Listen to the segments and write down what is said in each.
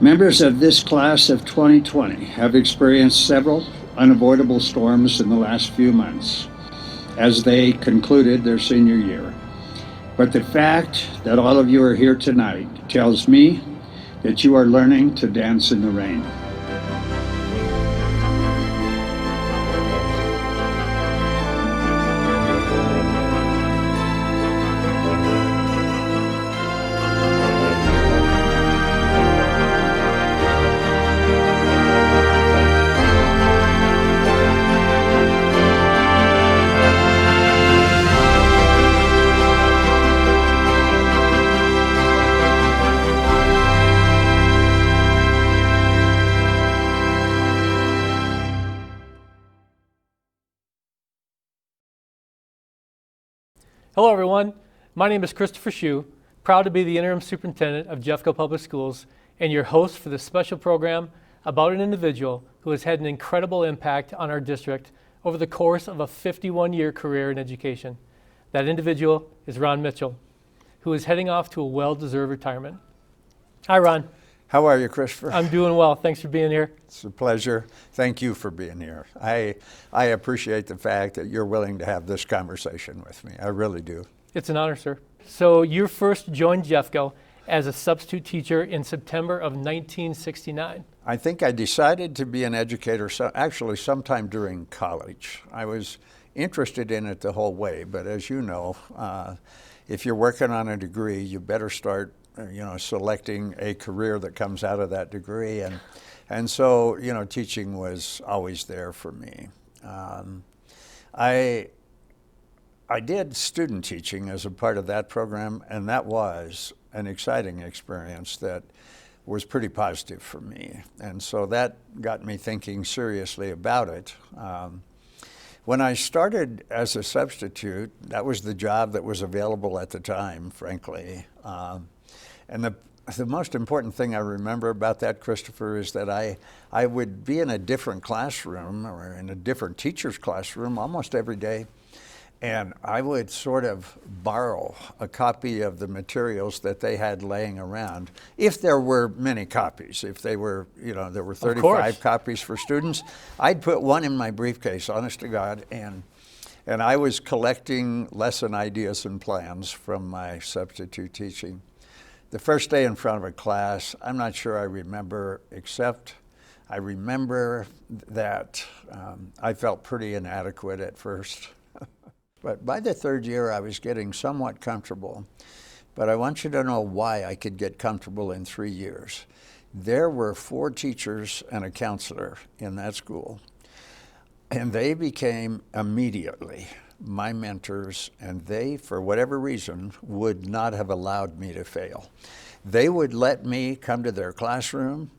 Members of this class of 2020 have experienced several unavoidable storms in the last few months as they concluded their senior year. But the fact that all of you are here tonight tells me that you are learning to dance in the rain. Hello everyone, my name is Christopher Shue, proud to be the interim superintendent of Jeffco Public Schools and your host for this special program about an individual who has had an incredible impact on our district over the course of a 51-year career in education. That individual is Ron Mitchell, who is heading off to a well-deserved retirement. Hi Ron. How are you, Christopher? I'm doing well, thanks for being here. It's a pleasure. Thank you for being here. I appreciate the fact that you're willing to have this conversation with me. I really do. It's an honor, sir. So you first joined Jeffco as a substitute teacher in September of 1969. I think I decided to be an educator actually sometime during college. I was interested in it the whole way, but as you know, if you're working on a degree, you better start selecting a career that comes out of that degree. And so, teaching was always there for me. I did student teaching as a part of that program, and that was an exciting experience that was pretty positive for me. And so that got me thinking seriously about it. When I started as a substitute, that was the job that was available at the time, frankly. And the most important thing I remember about that, Christopher, is that I would be in a different classroom or in a different teacher's classroom almost every day, and I would sort of borrow a copy of the materials that they had laying around, if there were many copies. If they were, there were 35 copies for students, I'd put one in my briefcase, honest to God, and I was collecting lesson ideas and plans from my substitute teaching. The first day in front of a class, I'm not sure I remember, except I remember that I felt pretty inadequate at first. But by the third year, I was getting somewhat comfortable. But I want you to know why I could get comfortable in 3 years. There were 4 teachers and a counselor in that school, and they became immediately my mentors, and they, for whatever reason, would not have allowed me to fail. They would let me come to their classroom.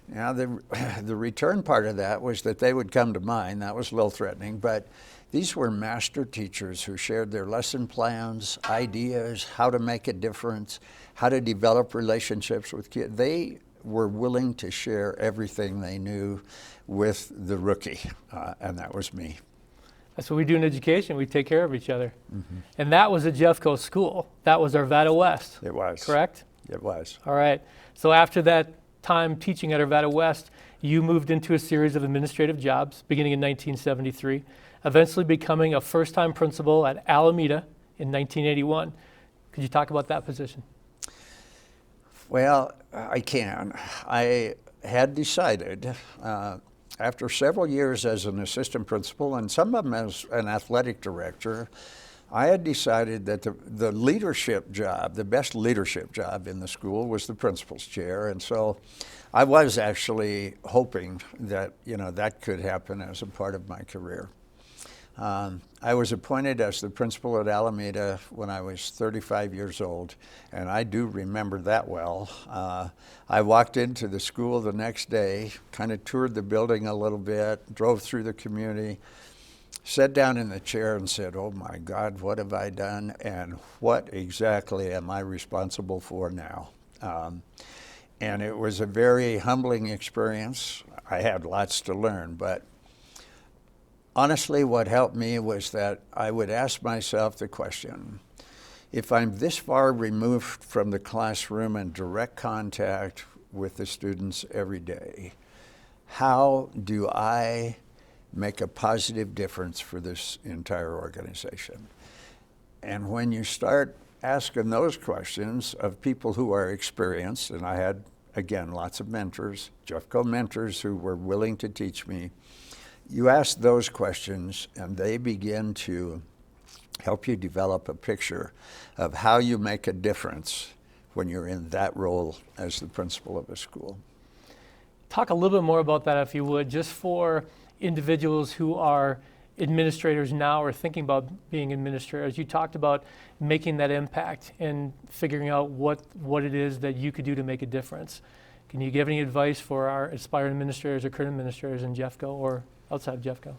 Now, the return part of that was that they would come to mine. That was a little threatening, but these were master teachers who shared their lesson plans, ideas, how to make a difference, how to develop relationships with kids. They were willing to share everything they knew with the rookie, and that was me. That's what we do in education. We take care of each other. Mm-hmm. And that was a Jeffco school. That was Arvada West. It was. Correct? It was. All right. So after that time teaching at Arvada West, you moved into a series of administrative jobs beginning in 1973, eventually becoming a first-time principal at Alameda in 1981. Could you talk about that position? Well, I can. I had decided after several years as an assistant principal, and some of them as an athletic director, I had decided that the leadership job, the best leadership job in the school was the principal's chair. And so I was actually hoping that, that could happen as a part of my career. I was appointed as the principal at Alameda when I was 35 years old, and I do remember that well. I walked into the school the next day, kind of toured the building a little bit, drove through the community, sat down in the chair and said, oh my God, what have I done, and what exactly am I responsible for now? And it was a very humbling experience. I had lots to learn, but honestly, what helped me was that I would ask myself the question, if I'm this far removed from the classroom and direct contact with the students every day. How do I make a positive difference for this entire organization? And when you start asking those questions of people who are experienced, and I had, again, lots of mentors, Jeffco mentors who were willing to teach me, you ask those questions and they begin to help you develop a picture of how you make a difference when you're in that role as the principal of a school. Talk a little bit more about that, if you would, just for individuals who are administrators now or thinking about being administrators. You talked about making that impact and figuring out what it is that you could do to make a difference. Can you give any advice for our aspiring administrators or current administrators in Jeffco or outside of Jeffco?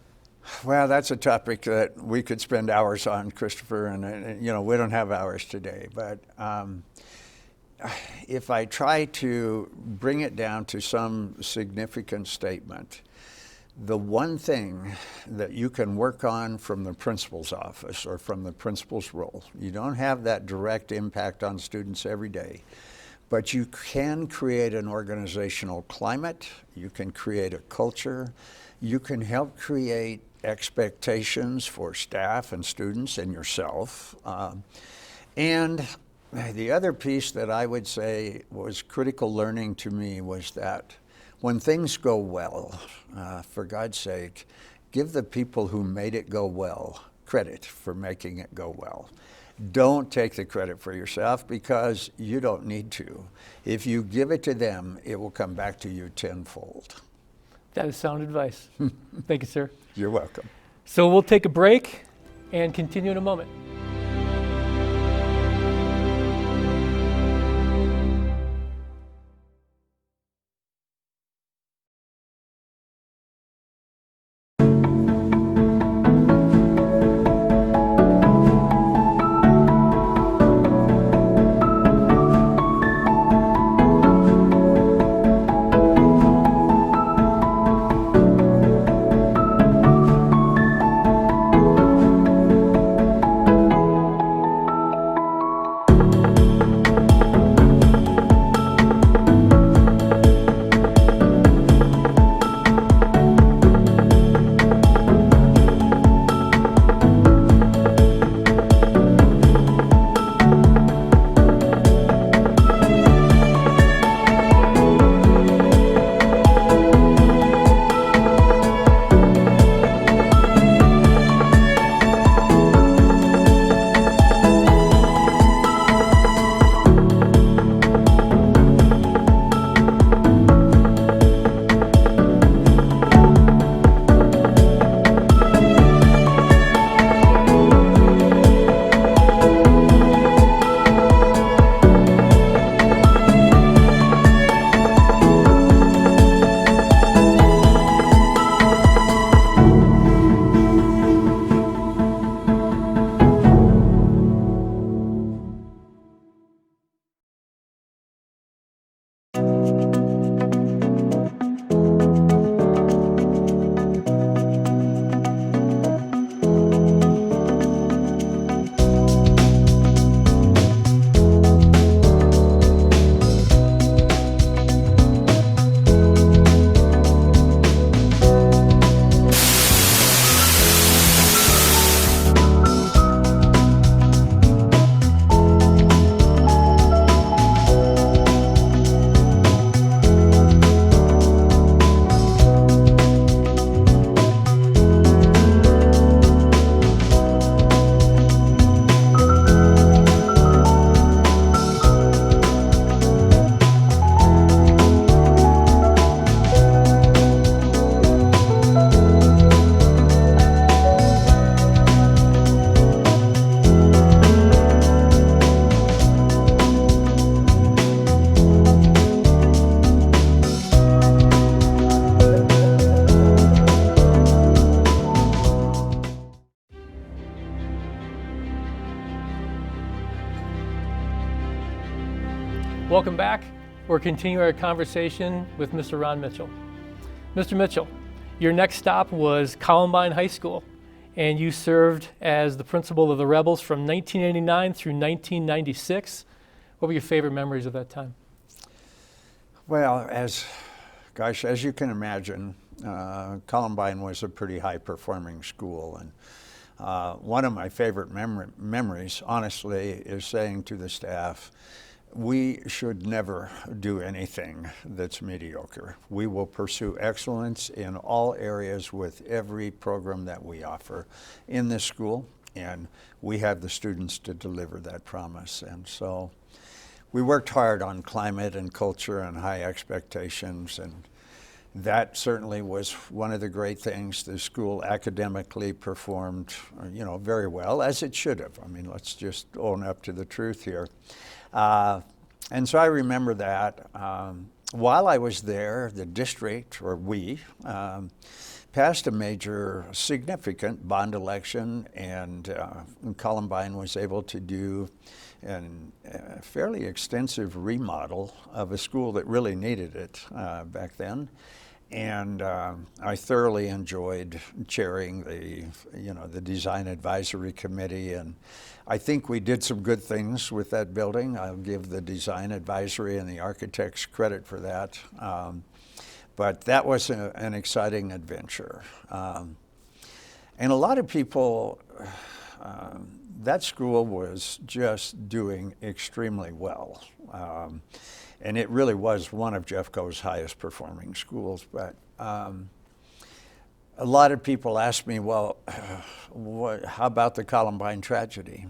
Well, that's a topic that we could spend hours on, Christopher, and you know, we don't have hours today, but if I try to bring it down to some significant statement, the one thing that you can work on from the principal's office or from the principal's role, you don't have that direct impact on students every day, but you can create an organizational climate, you can create a culture, you can help create expectations for staff and students and yourself. And the other piece that I would say was critical learning to me was that when things go well, for God's sake, give the people who made it go well credit for making it go well. Don't take the credit for yourself because you don't need to. If you give it to them, it will come back to you tenfold. That is sound advice. Thank you, sir. You're welcome. So we'll take a break and continue in a moment. Welcome back. We're continuing our conversation with Mr. Ron Mitchell. Mr. Mitchell, your next stop was Columbine High School, and you served as the principal of the Rebels from 1989 through 1996. What were your favorite memories of that time? Well, as you can imagine, Columbine was a pretty high-performing school, and one of my favorite memories, honestly, is saying to the staff, we should never do anything that's mediocre. We will pursue excellence in all areas with every program that we offer in this school, and we have the students to deliver that promise. And so we worked hard on climate and culture and high expectations, and that certainly was one of the great things. The school academically performed, very well, as it should have. I mean, let's just own up to the truth here. And so I remember that. While I was there, the district, or we, passed a major, significant bond election, and Columbine was able to do a fairly extensive remodel of a school that really needed it back then. And I thoroughly enjoyed chairing the design advisory committee, and I think we did some good things with that building. I'll give the design advisory and the architects credit for that. But that was an exciting adventure. And a lot of people, that school was just doing extremely well. And it really was one of Jeffco's highest performing schools. But a lot of people ask me, well, how about the Columbine tragedy?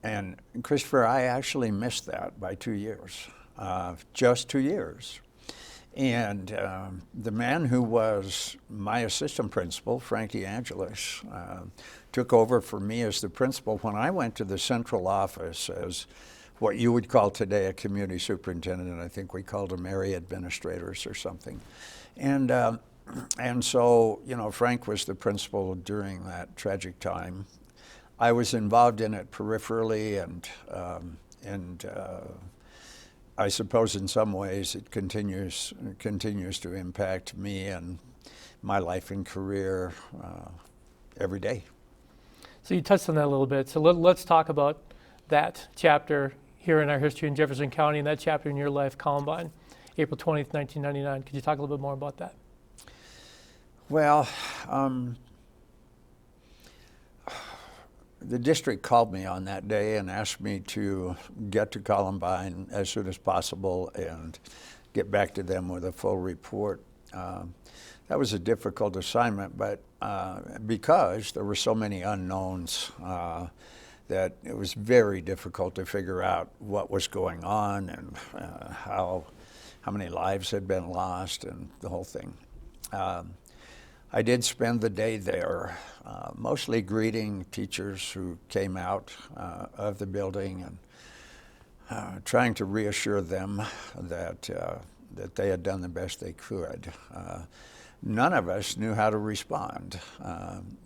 And Christopher, I actually missed that by 2 years, just 2 years. And the man who was my assistant principal, Frank DeAngelis, took over for me as the principal when I went to the central office as what you would call today a community superintendent, and I think we called them area administrators or something. And so, Frank was the principal during that tragic time. I was involved in it peripherally, and I suppose in some ways it continues to impact me and my life and career every day. So you touched on that a little bit. So let's talk about that chapter here in our history in Jefferson County, and that chapter in your life, Columbine, April 20th, 1999. Could you talk a little bit more about that? Well, the district called me on that day and asked me to get to Columbine as soon as possible and get back to them with a full report. That was a difficult assignment, but because there were so many unknowns, that it was very difficult to figure out what was going on and how many lives had been lost and the whole thing. I did spend the day there, mostly greeting teachers who came out of the building and trying to reassure them that they had done the best they could. None of us knew how to respond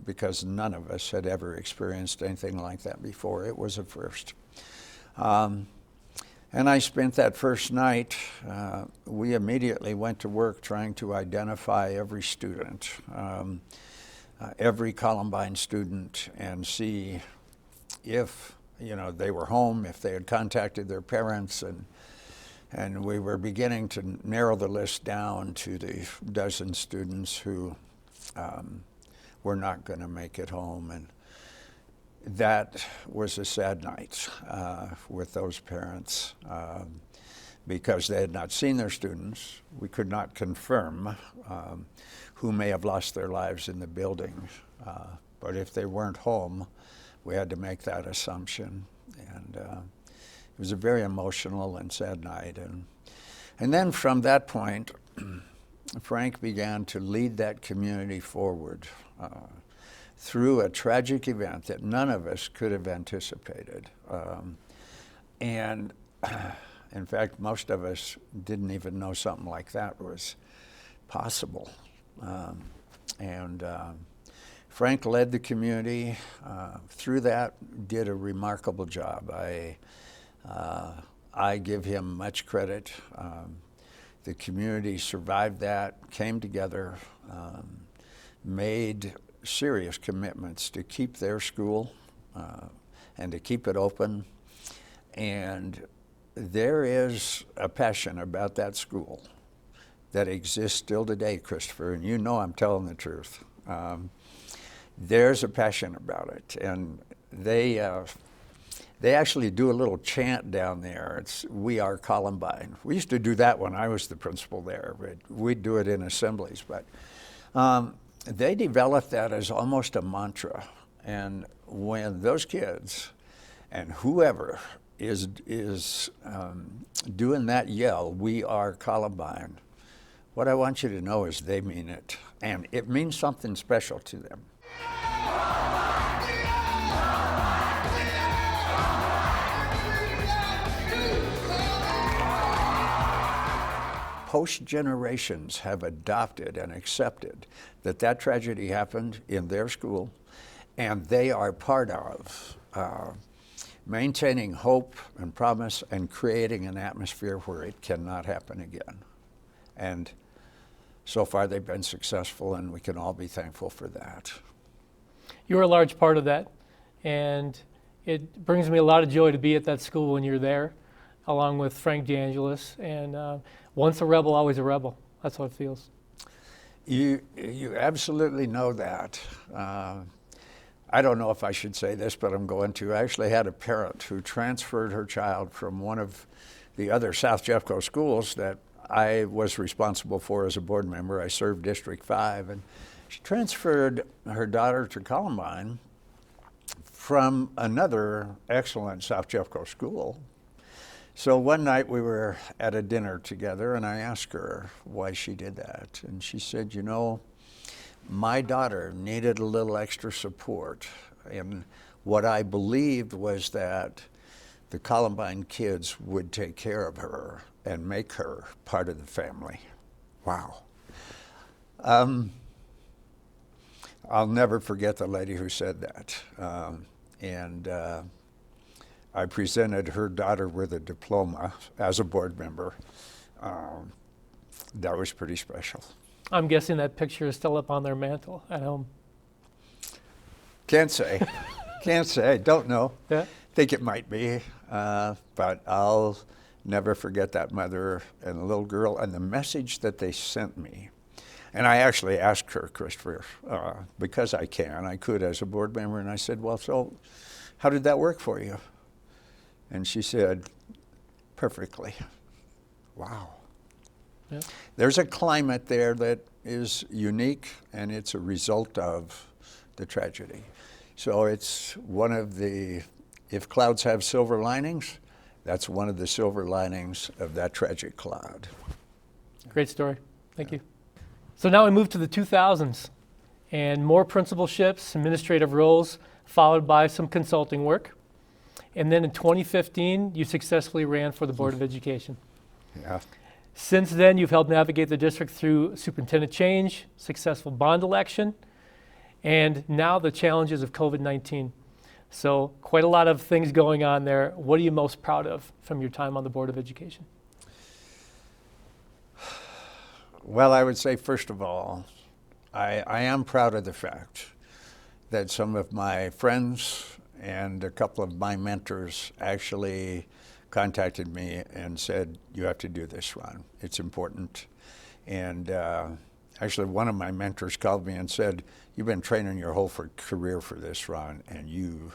because none of us had ever experienced anything like that before. It was a first. And I spent that first night, we immediately went to work trying to identify every student, every Columbine student, and see if they were home, if they had contacted their parents, and we were beginning to narrow the list down to the dozen students who were not going to make it home. And that was a sad night with those parents because they had not seen their students. We could not confirm who may have lost their lives in the building. But if they weren't home, we had to make that assumption. And it was a very emotional and sad night. And then from that point, Frank began to lead that community forward through a tragic event that none of us could have anticipated. And in fact, most of us didn't even know something like that was possible. Frank led the community through that, did a remarkable job. I give him much credit. The community survived that, came together, made serious commitments to keep their school and to keep it open. And there is a passion about that school that exists still today, Christopher, and you know I'm telling the truth. There's a passion about it, and they actually do a little chant down there. It's "We Are Columbine." We used to do that when I was the principal there, but we'd do it in assemblies. But they developed that as almost a mantra, and when those kids and whoever is doing that yell, "We Are Columbine," what I want you to know is they mean it, and it means something special to them. Post generations have adopted and accepted that that tragedy happened in their school, and they are part of maintaining hope and promise and creating an atmosphere where it cannot happen again. And so far they've been successful, and we can all be thankful for that. You're a large part of that, and it brings me a lot of joy to be at that school when you're there, along with Frank DeAngelis. And once a rebel, always a rebel. That's how it feels. You absolutely know that. I don't know if I should say this, but I'm going to. I actually had a parent who transferred her child from one of the other South Jeffco schools that I was responsible for as a board member. I served District 5, and she transferred her daughter to Columbine from another excellent South Jeffco school. So one night we were at a dinner together, and I asked her why she did that. And she said, "You know, my daughter needed a little extra support. And what I believed was that the Columbine kids would take care of her and make her part of the family." Wow. I'll never forget the lady who said that. I presented her daughter with a diploma as a board member. That was pretty special. I'm guessing that picture is still up on their mantle at home. Can't say. Can't say. Don't know. Yeah. Think it might be. But I'll never forget that mother and the little girl and the message that they sent me. And I actually asked her, Christopher, because I could as a board member, and I said, "Well, so how did that work for you?" And she said, "Perfectly." Wow. Yeah. There's a climate there that is unique, and it's a result of the tragedy. So it's one of the, if clouds have silver linings, that's one of the silver linings of that tragic cloud. Great story. Thank you. So now we move to the 2000s, and more principalships, administrative roles, followed by some consulting work. And then in 2015, you successfully ran for the Board of Education. Yeah. Since then, you've helped navigate the district through superintendent change, successful bond election, and now the challenges of COVID-19. So quite a lot of things going on there. What are you most proud of from your time on the Board of Education? Well, I would say, first of all, I am proud of the fact that some of my friends and a couple of my mentors actually contacted me and said, "You have to do this, Ron. It's important." And actually, one of my mentors called me and said, "You've been training your whole career for this, Ron, and you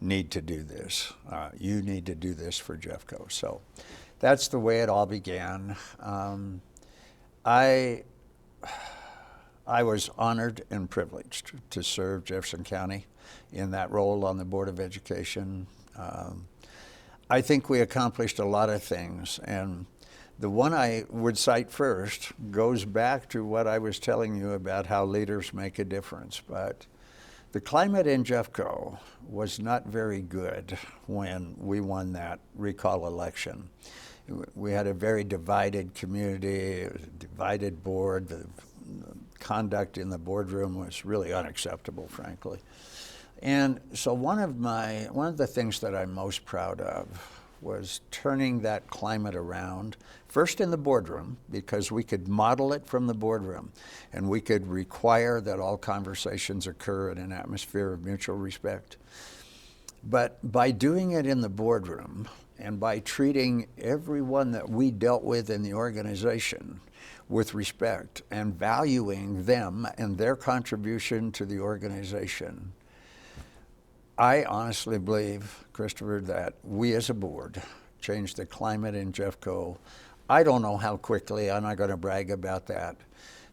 need to do this. You need to do this for Jeffco." So that's the way it all began. I was honored and privileged to serve Jefferson County in that role on the Board of Education. I think we accomplished a lot of things, and the one I would cite first goes back to what I was telling you about how leaders make a difference. But the climate in Jeffco was not very good when we won that recall election. We had a very divided community, a divided board. The conduct in the boardroom was really unacceptable, frankly. And so one of the things that I'm most proud of was turning that climate around, first in the boardroom, because we could model it from the boardroom, and we could require that all conversations occur in an atmosphere of mutual respect. But by doing it in the boardroom, and by treating everyone that we dealt with in the organization with respect and valuing them and their contribution to the organization, I honestly believe, Christopher, that we as a board changed the climate in Jeffco. I don't know how quickly, I'm not going to brag about that,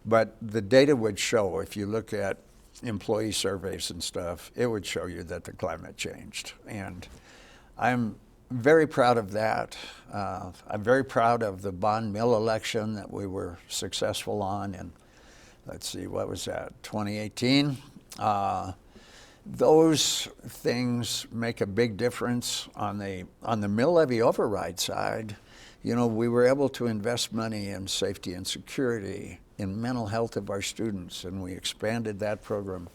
but the data would show, if you look at employee surveys and stuff, it would show you that the climate changed. And I'm very proud of that. I'm very proud of the bond mill election that we were successful on in, let's see, what was that, 2018? Those things make a big difference on the mill levy override side. You know, we were able to invest money in safety and security, in mental health of our students, and we expanded that program.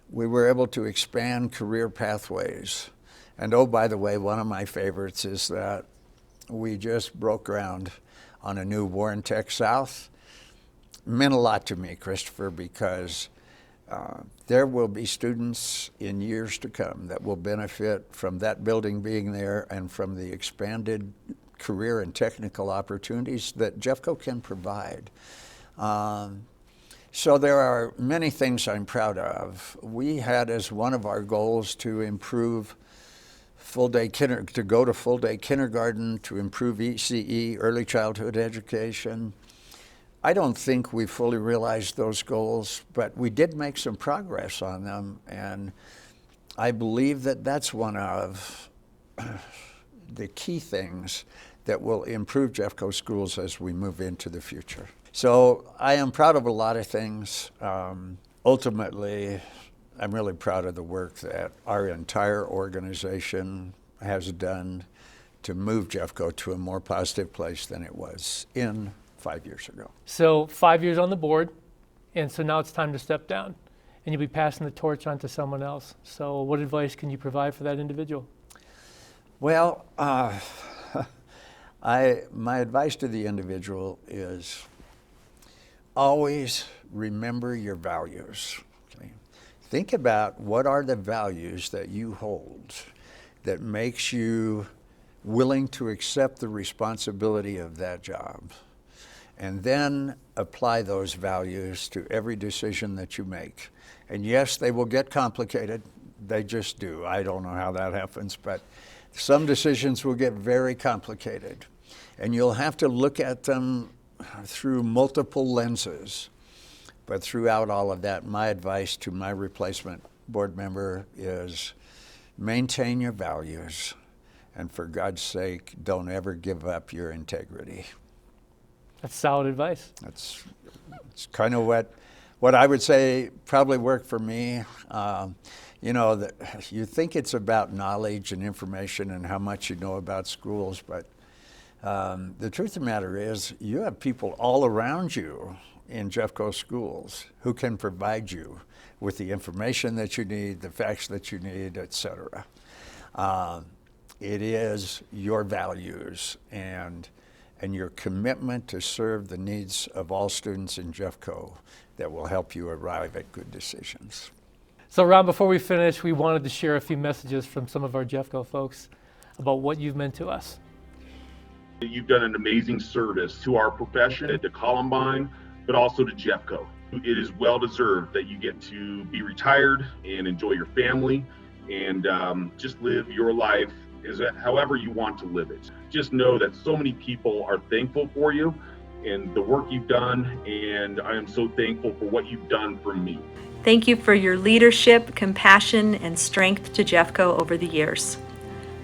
We were able to expand career pathways. And oh, by the way, one of my favorites is that we just broke ground on a new Warren Tech South. It meant a lot to me, Christopher, because there will be students in years to come that will benefit from that building being there and from the expanded career and technical opportunities that Jeffco can provide. So there are many things I'm proud of. We had as one of our goals to improve to go to full-day kindergarten, to improve ECE, early childhood education. I don't think we fully realized those goals, but we did make some progress on them, and I believe that that's one of the key things that will improve Jeffco schools as we move into the future. So I am proud of a lot of things. Ultimately, I'm really proud of the work that our entire organization has done to move Jeffco to a more positive place than it was in 5 years ago. So 5 years on the board, and so now it's time to step down, and you'll be passing the torch on to someone else. So what advice can you provide for that individual? Well, my advice to the individual is always remember your values. Okay? Think about what are the values that you hold that makes you willing to accept the responsibility of that job. And then apply those values to every decision that you make. And yes, they will get complicated. They just do. I don't know how that happens, but some decisions will get very complicated. And you'll have to look at them through multiple lenses. But throughout all of that, my advice to my replacement board member is maintain your values. And for God's sake, don't ever give up your integrity. That's solid advice. It's kind of what I would say probably worked for me. You know, you think it's about knowledge and information and how much you know about schools, but the truth of the matter is you have people all around you in Jeffco schools who can provide you with the information that you need, the facts that you need, et cetera. It is your values and your commitment to serve the needs of all students in Jeffco that will help you arrive at good decisions. So Ron, before we finish, we wanted to share a few messages from some of our Jeffco folks about what you've meant to us. You've done an amazing service to our profession, to Columbine, but also to Jeffco. It is well deserved that you get to be retired and enjoy your family and just live your life however you want to live it. Just know that so many people are thankful for you and the work you've done, and I am so thankful for what you've done for me. Thank you for your leadership, compassion, and strength to Jeffco over the years.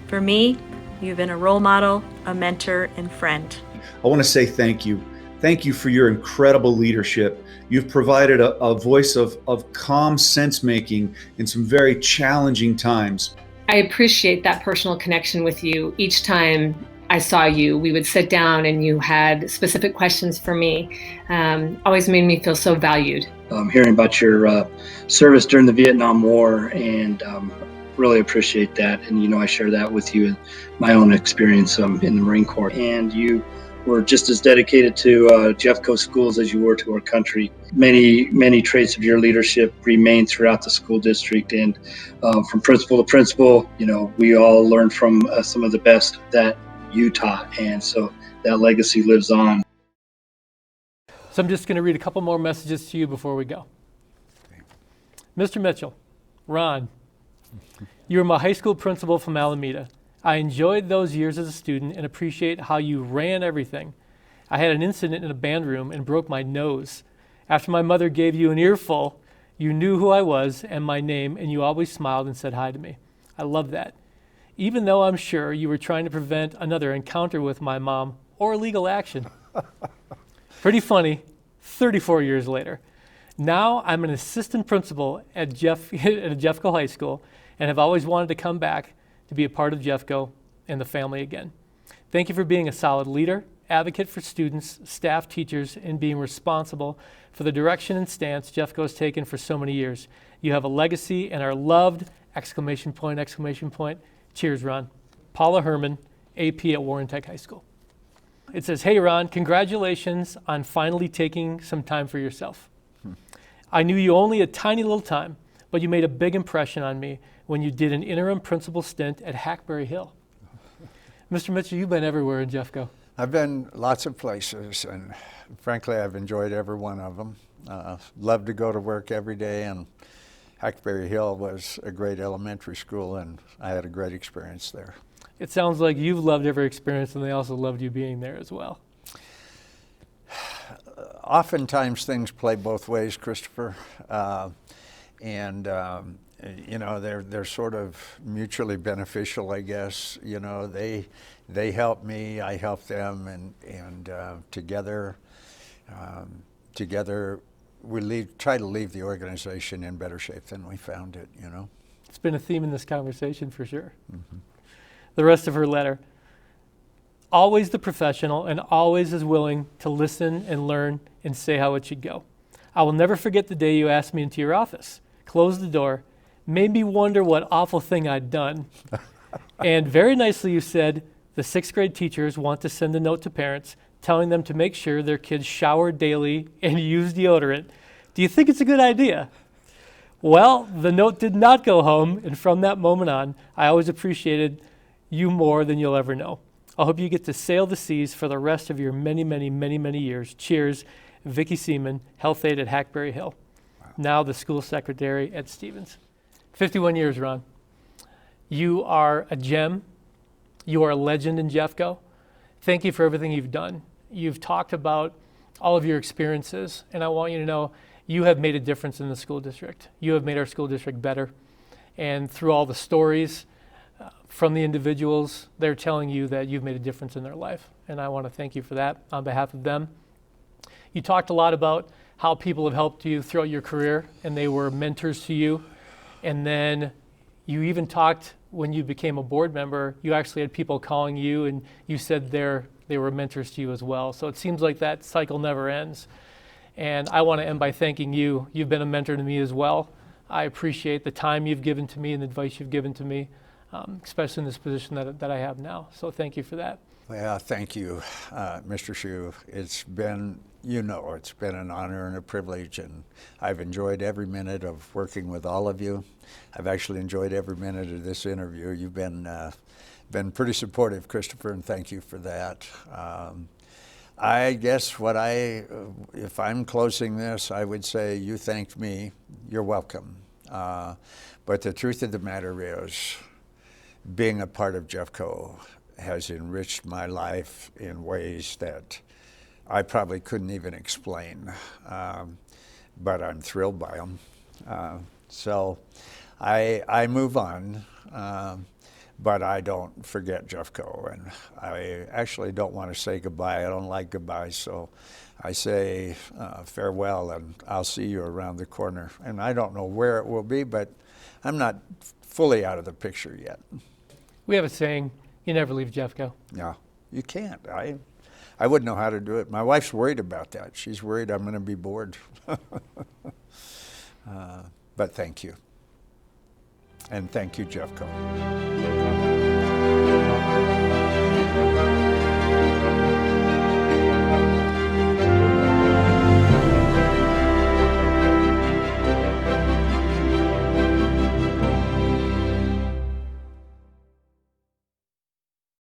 For me, you've been a role model, a mentor, and friend. I want to say thank you. Thank you for your incredible leadership. You've provided a voice of calm sense-making in some very challenging times. I appreciate that personal connection with you. Each time I saw you, we would sit down and you had specific questions for me. Always made me feel so valued. Hearing about your service during the Vietnam War, and really appreciate that. And I share that with you in my own experience in the Marine Corps. And you were just as dedicated to Jeffco schools as you were to our country. Many traits of your leadership remain throughout the school district, and from principal to principal, we all learned from some of the best that you taught, and so that legacy lives on. So I'm just going to read a couple more messages to you before we go. Mr. Mitchell, Ron, you were my high school principal from Alameda. I enjoyed those years as a student and appreciate how you ran everything. I had an incident in a band room and broke my nose. After my mother gave you an earful, you knew who I was and my name, and you always smiled and said hi to me. I love that. Even though I'm sure you were trying to prevent another encounter with my mom or legal action. Pretty funny, 34 years later. Now I'm an assistant principal at Jeffco High School and have always wanted to come back to be a part of Jeffco and the family again. Thank you for being a solid leader, advocate for students, staff, teachers, and being responsible for the direction and stance Jeffco has taken for so many years. You have a legacy and are loved, exclamation point, exclamation point. Cheers, Ron. Paula Herman, AP at Warren Tech High School. It says, hey, Ron, congratulations on finally taking some time for yourself. I knew you only a tiny little time, but you made a big impression on me when you did an interim principal stint at Hackberry Hill. Mr. Mitchell, you've been everywhere in Jeffco. I've been lots of places, and frankly, I've enjoyed every one of them. Love to go to work every day, and Hackberry Hill was a great elementary school, and I had a great experience there. It sounds like you've loved every experience, and they also loved you being there as well. Oftentimes things play both ways, Christopher, they're sort of mutually beneficial, I guess. They help me, I help them, and together we try to leave the organization in better shape than we found it. It's been a theme in this conversation for sure. Mm-hmm. The rest of her letter. Always the professional and always as willing to listen and learn and say how it should go. I will never forget the day you asked me into your office, closed the door, made me wonder what awful thing I'd done. And very nicely you said, the 6th grade teachers want to send a note to parents telling them to make sure their kids shower daily and use deodorant. Do you think it's a good idea? Well, the note did not go home, and from that moment on, I always appreciated you more than you'll ever know. I hope you get to sail the seas for the rest of your many, many, many, many years. Cheers, Vicki Seaman, Health Aide at Hackberry Hill. Wow. Now the school secretary at Stevens. 51 years, Ron. You are a gem. You are a legend in Jeffco. Thank you for everything you've done. You've talked about all of your experiences, and I want you to know you have made a difference in the school district. You have made our school district better. And through all the stories from the individuals, they're telling you that you've made a difference in their life. And I want to thank you for that on behalf of them. You talked a lot about how people have helped you throughout your career, and they were mentors to you. And then you even talked when you became a board member, you actually had people calling you, and you said they were mentors to you as well. So it seems like that cycle never ends. And I want to end by thanking you. You've been a mentor to me as well. I appreciate the time you've given to me and the advice you've given to me, especially in this position that I have now. So thank you for that. Well, thank you, Mr. Shue. It's been an honor and a privilege, and I've enjoyed every minute of working with all of you. I've actually enjoyed every minute of this interview. You've been pretty supportive, Christopher, and thank you for that. I guess if I'm closing this, I would say you thanked me. You're welcome. But the truth of the matter is, being a part of Jeffco has enriched my life in ways that I probably couldn't even explain, but I'm thrilled by them. So I move on, but I don't forget Jeffco, and I actually don't want to say goodbye. I don't like goodbyes, so I say farewell, and I'll see you around the corner. And I don't know where it will be, but I'm not fully out of the picture yet. We have a saying, you never leave Jeffco. No, you can't. I wouldn't know how to do it. My wife's worried about that. She's worried I'm going to be bored. But thank you. And thank you, Jeffco.